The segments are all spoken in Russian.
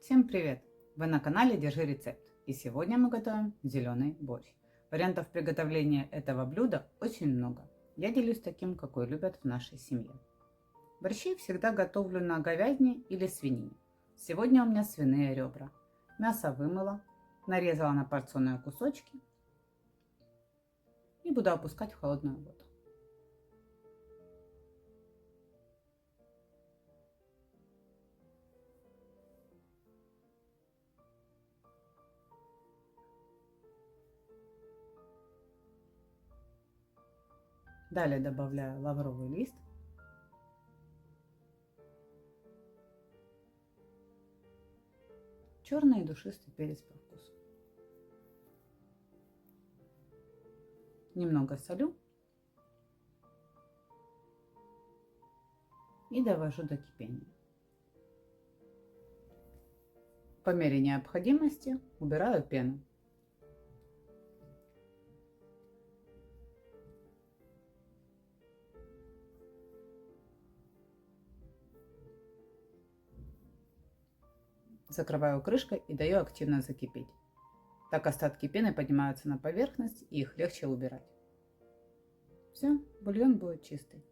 Всем привет! Вы на канале Держи рецепт, и сегодня мы готовим зеленый борщ. Вариантов приготовления этого блюда очень много. Я делюсь таким, какой любят в нашей семье. Борщи всегда готовлю на говядине или свинине. Сегодня у меня свиные ребра. Мясо вымыла, нарезала на порционные кусочки и буду опускать в холодную воду. Далее добавляю лавровый лист, черный и душистый перец по вкусу. Немного солю и довожу до кипения. По мере необходимости убираю пену. Закрываю крышкой и даю активно закипеть. Так остатки пены поднимаются на поверхность и их легче убирать. Все, бульон будет чистый.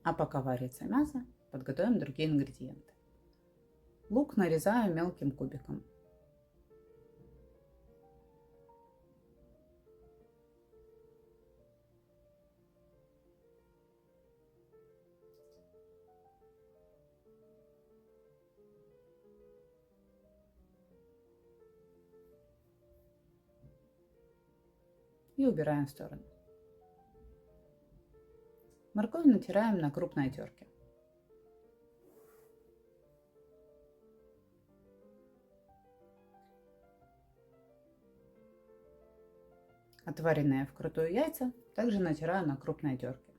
А пока варится мясо, подготовим другие ингредиенты. Лук нарезаю мелким кубиком. И убираем в сторону. Морковь натираем на крупной терке. Отваренные вкрутую яйца также натираю на крупной терке.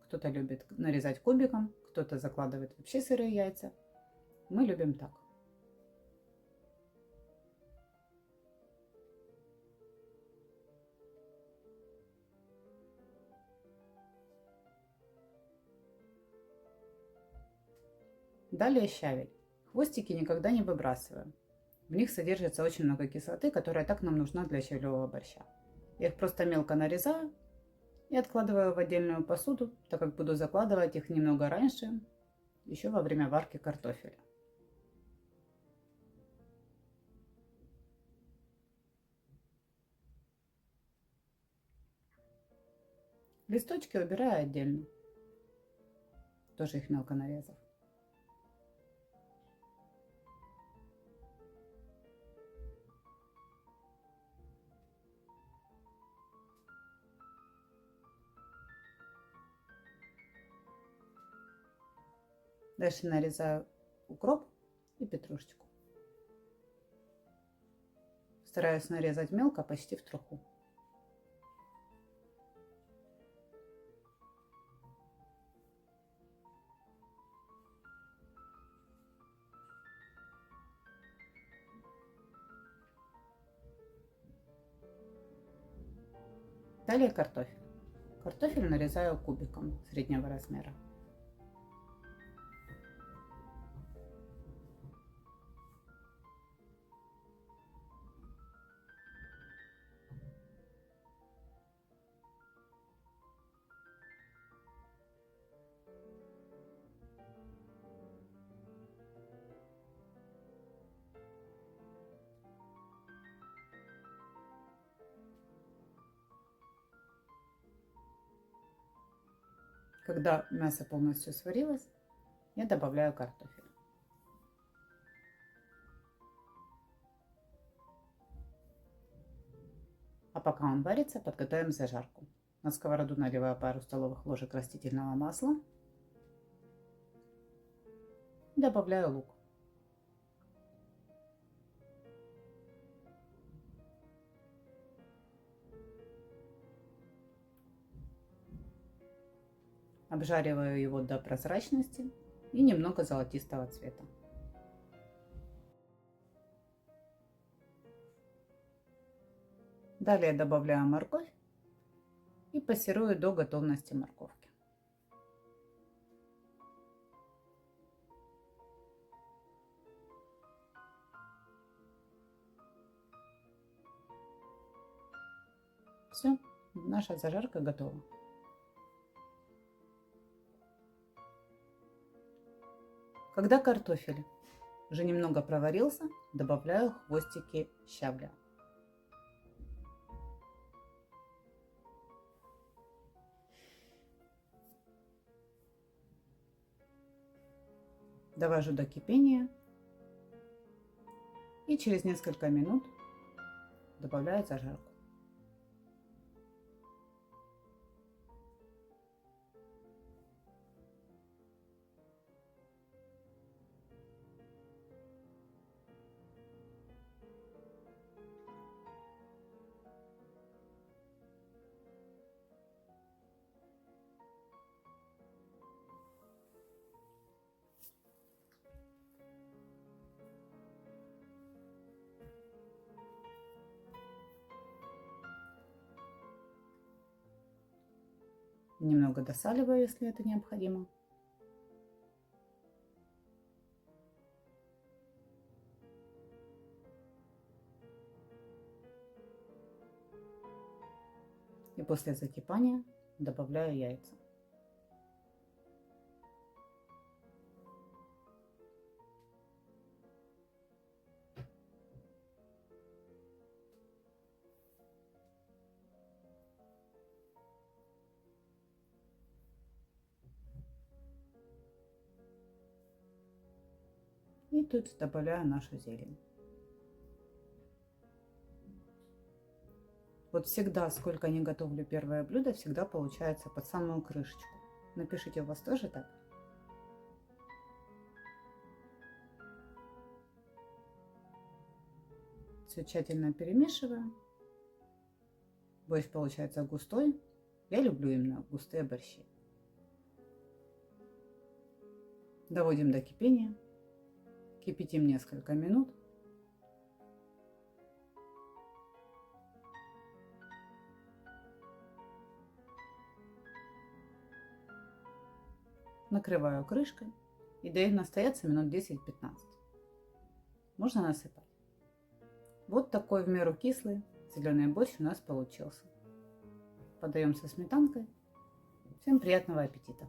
Кто-то любит нарезать кубиком, кто-то закладывает вообще сырые яйца. Мы любим так. Далее щавель. Хвостики никогда не выбрасываем. В них содержится очень много кислоты, которая так нам нужна для щавлевого борща. Я их просто мелко нарезаю и откладываю в отдельную посуду, так как буду закладывать их немного раньше, еще во время варки картофеля. Листочки убираю отдельно, тоже их мелко нарезав. Дальше нарезаю укроп и петрушечку. Стараюсь нарезать мелко, почти в труху. Далее картофель. Картофель нарезаю кубиком среднего размера. Когда мясо полностью сварилось, я добавляю картофель. А пока он варится, подготовим зажарку. На сковороду наливаю пару столовых ложек растительного масла. Добавляю лук. Обжариваю его до прозрачности и немного золотистого цвета. Далее добавляю морковь и пассерую до готовности морковки. Все, наша зажарка готова. Когда картофель уже немного проварился, добавляю хвостики щавля. Довожу до кипения и через несколько минут добавляю зажарку. Немного досаливаю, если это необходимо. И после закипания добавляю яйца. И тут добавляю нашу зелень. Вот всегда, сколько не готовлю первое блюдо, всегда получается под самую крышечку. Напишите, у вас тоже так? Все тщательно перемешиваю. Борщ получается густой. Я люблю именно густые борщи. Доводим до кипения. Кипятим несколько минут. Накрываю крышкой и даю настояться минут 10-15. Можно насыпать. Вот такой в меру кислый зеленый борщ у нас получился. Подаем со сметанкой. Всем приятного аппетита!